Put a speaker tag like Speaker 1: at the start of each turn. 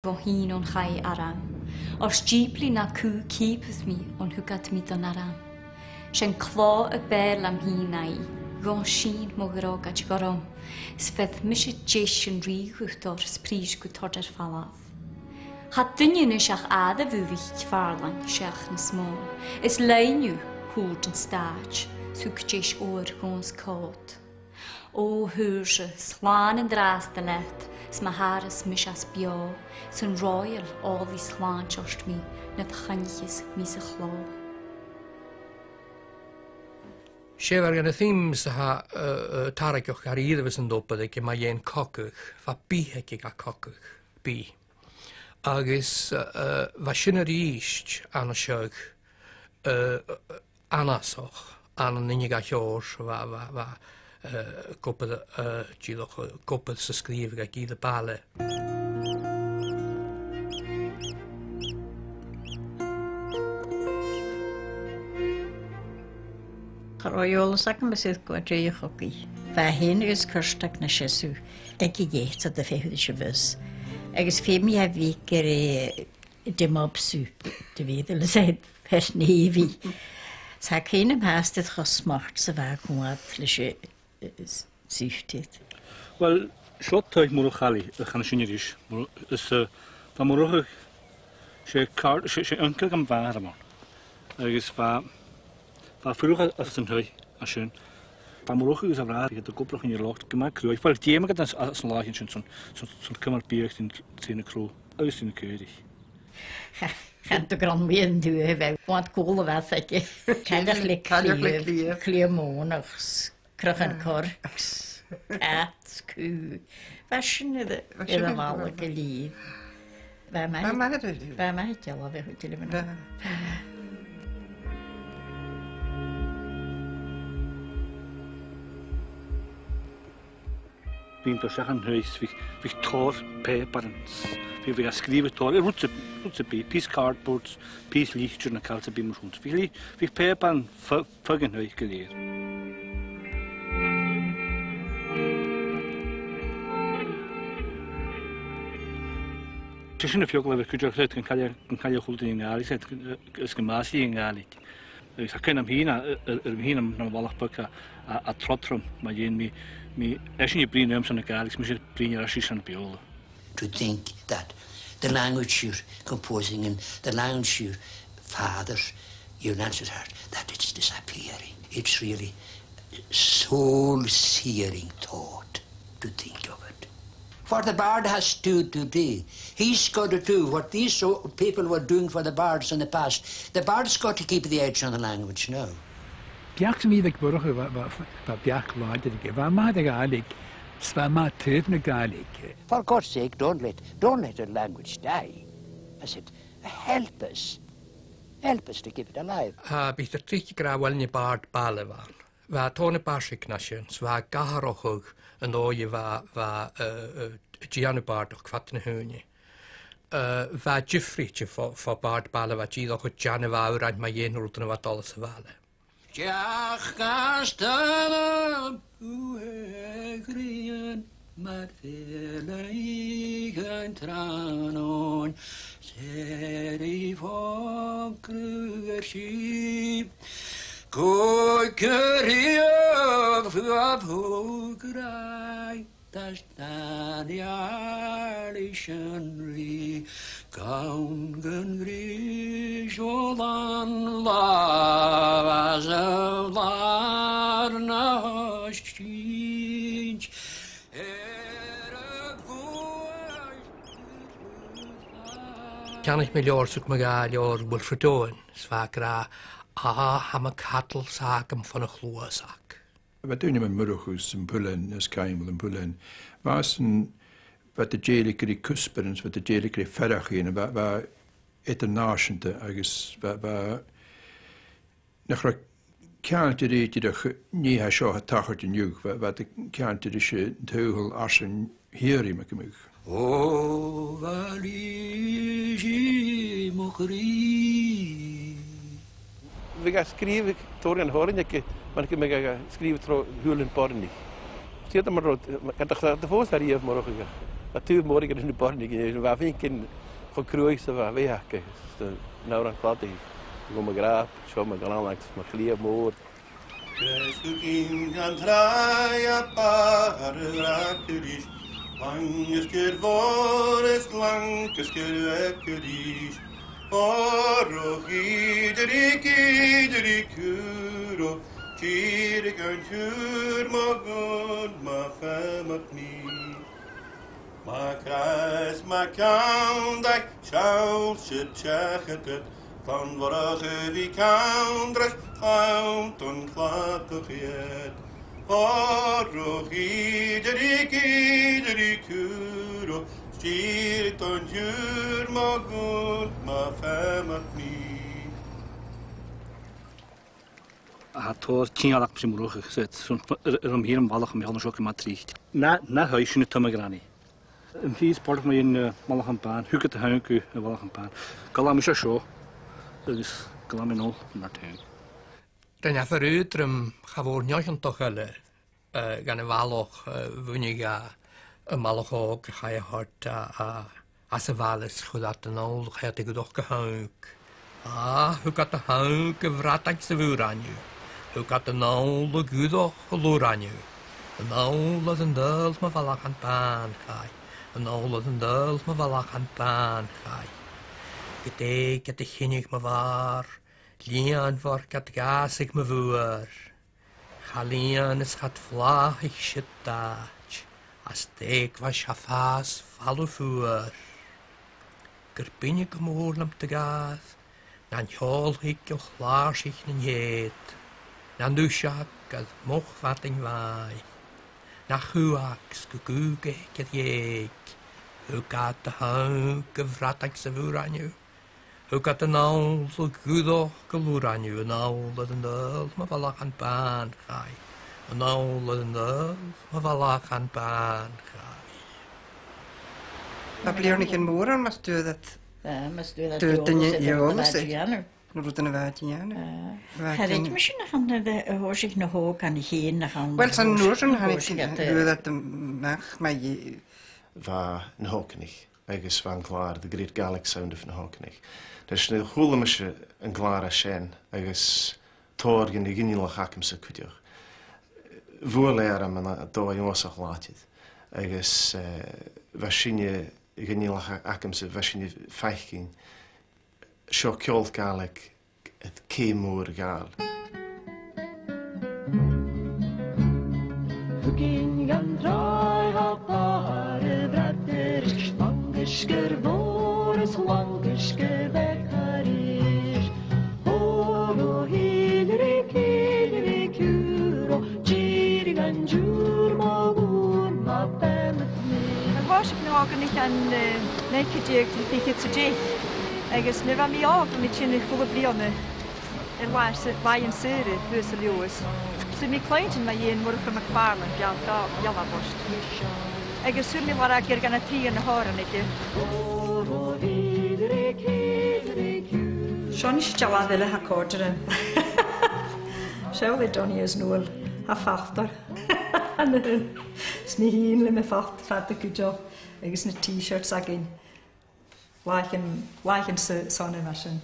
Speaker 1: go hín on chai aram. Os jeepli na cú keepeth mi on hugat mi don aram. Shen clá a bell am hí nai, gon sin mo grog at gorom, sfedd misid jeshin rígwttor sprís go tòrr Phàrlain. Had dunne seach ada vuvicht Phàrlain seach na smó, is leinu húd en staach, suk jes oor gons cót. O húrse, slán en dras de let, sma haras mis as bio, sun royal all die slán tjost mi, net chanjes mi se chló.
Speaker 2: Sé var gan y themes ha taragioch ar iddefys yn dopad ag mae ein cocwch, fa biheg ag a cocwch, bi. Agus fa sy'n yr eist an o siog anasoch, an yn unig a llors, fa gwpad sy'n sgrif ag gyda bale.
Speaker 3: Roiolus ac yn bysydd Gàidhlig. Dheihinn agus cyrstag na siesw, ag I geit o dy fehydd siafys. Agus fe mi a fi gyda dim ob sŵp, dy fydd yl ysed pers nefi. Sa cyn am hastydd chos smart sa fa gwad lys sŵftyd.
Speaker 4: Wel, siot taig Murachadh y chan sy'n irish. Fa Murachadh se yncyl gan far amon. Agus fa ffyrwch as yn hwy, a sy'n. Fa Murachadh ys a frar, gyda gwblwch yn i'r locht, gyma'r crw. Fa'r diem gyda as yn lach yn sy'n cymar biach sy'n y crw. Agus sy'n y cyrich.
Speaker 3: Chant o granwi yn dwi fe. Gwant gwl o fath ag Gàidhlig clia mônachs, crach yn corcs, cat, cw. Fashion iddo fal ag y lydd. Fe mae hydel o fe hwydil yn mynd.
Speaker 4: Fi'n dosach yn hwys, fi'ch tòrr paperns. Fi'n a sgrifo tòrr, rwts y bi, pís cardboards, pís lichtr na cael y bi mwys hwnt. Fi'ch paper ffyg yn hwys gyda'r. Tysyn y ffiogl efo'r Cuideachd yn cael ei chwlyd yn Gaìdhlig, ysgymasi yn Gaìdhlig. Ac yn am hyn, am walach byg a trodrwm, mae un mi eisiau ni brin ymwneud yn y Gaìdhlig, mi eisiau brin ar asys yn biola.
Speaker 5: To think that the language you're composing and the language your fathers, your ancestors heard, that it's disappearing. It's really soul-searing thought to think of it. What the Bàrd has to do today, he's got to do what these people were doing for the Bards in the past. The Bard's got to keep the edge on the language now.
Speaker 6: Biach sy'n iddeg bwrwch fa biach Leoòdhas. Fa ma dy Gaìdhlig, fa ma tyf na Gaìdhlig.
Speaker 5: For God's sake, don't let the language die. I said, help us to keep it alive.
Speaker 2: Bydd y trich grawel ni Bàrd Mhealboist. Fa tôn y basig na sy'n, fa gaharochwg yn o'i fa Gìaheal Bàrd o'ch fat na hwni. Fa gyffri ti fo Bàrd Mhealboist gyda o'ch Gìaheal fa orain mae un wrth yn y dolas y fale.
Speaker 5: Gìaheal ùidh mar Phàrlain gan tranon, seri fogrwyr si. Gìaheal fwgrai, das Thannaig ri, gawn gyngrys o lan lafas y lar na hosgins.
Speaker 2: Can ich mir sŵc mae gael o'r bwlffrydôn, sfa gra ham y cadl sag am ffyn y chlwa sag.
Speaker 7: Wat doen we met Murachadh en Phàrlain, as Gaìdhlig en Phàrlain? Was wat de Gàidhlig kusperens, wat de Gàidhlig ferrachien, wat internationale, agus wat nachra kant er het je niet has zo getacherd in juk, wat de kant er is je teugel arsen hier in mijn
Speaker 5: ògal
Speaker 8: Vi ga skrive tòrr yn horin, man kan skrive tro hulen pornig. Siet maar rot, kan toch de voos daar hier Murachadh. A tu mhòr yn y bornig, yn fa fi'n cyn chocrwys o fa fi hacau. Nawr yn clodi, gwm y graf, siom y galanag, mae chlia mhòr.
Speaker 9: Gresgwgyn gan trai a bar y racyrys, lang ysgyr forest, lang ysgyr ecyrys. Oro gydri cwro, gyrig yn siwr ma gwn ma ffem ac ni. Ma cras ma cawndag, siawl sydd tiachagad, fan forach yfi cawndrach, chawnt o'n chladwch ied. Oro gydri cwro, gyrig yn siwr ma gwn ma ffem ac ni.
Speaker 4: A tòrr tíalach sem Murachadh seit am hier am ballach am hana sjoch ma trícht. Na huisine tumme grani. Yn hís portach ma in malach an ban, huget a haunku a ballach an ban. Galam is a sjo. Agus galam in ol na tuin.
Speaker 2: Den ja verudrum gavor njochen toch hulle gan bhaloch bhuiniga a malach og chaie hart a as a valis chudat an ol chaite godoch gehauk. Hugat a hauk a vratag sa vúraniu. Hugat a nol a godoch a lúraniu. A nol a den döls ma valach an ban chai. A nol a den döls ma valach an ban chai. Gydeg at a chinnig ma var. Lian var gat gasig ma vúr. Chalian is gat flach ich shitach. As deg va shafas falu fúr. Gerbinnig am oorlam te gath. Na'n hiolhig o'ch larsich na'n ied. Na'n dwsiag ad moch vat yn fai. Na chwaks gugugeg ad ieg. Hwgad a haug gyfradag sa fwraniw. Hwgad a nawl o gwddoch gylwraniw. A nawl ad yn döl ma falach an ban chai. A nawl ad yn döl ma falach an ban chai.
Speaker 10: Mae blion i'ch yn môr ond mas dwi dat
Speaker 3: Mas dwi dat
Speaker 10: dyn
Speaker 3: Leoòdhas
Speaker 10: Leoòdhas. Rwyd yn y fad ian.
Speaker 3: Hefyd, mae sy'n nachan y hwysig na ho gan I hyn nachan.
Speaker 10: Wel, sa'n nŵr yn hannig dwi dat y mach mae
Speaker 11: Fa yn hocanig, agus fan glar, the great Gaelic sound of yn hocanig. Dys na chwla mysio yn glar a seinn, agus tòrr gan I Gìaheal acam sa Cuideachd. Fwyl am yna do I osach latid, agus fa sinne Gìaheal acam sa fa sinne feichgin, sio ceol Gaelig at céimúr gal.
Speaker 12: Hugin gan droi ha bare bratter, langersker våres langersker vekkarir. Holo hidri kuro, girigan jur magun ma bemet ni.
Speaker 13: Yn bosib nhw ogan ich an neachd-cuìl til fichyd sa dech. Agus nid am I og am I tyn I chwb blion was vai yn syri hwys y Leoòdhas. So mi cleintin ma Murdo Mac Pharlain Mealboist. Agus sy'n mi war ag gan y tri yn y hor yn ege.
Speaker 14: Sean is jalad ile ha corderen. Seall doni as nôl ha fachtar. Smi hun le me facht fat y gwjo. Agus na t-shirts agin. Like yn son y fashion.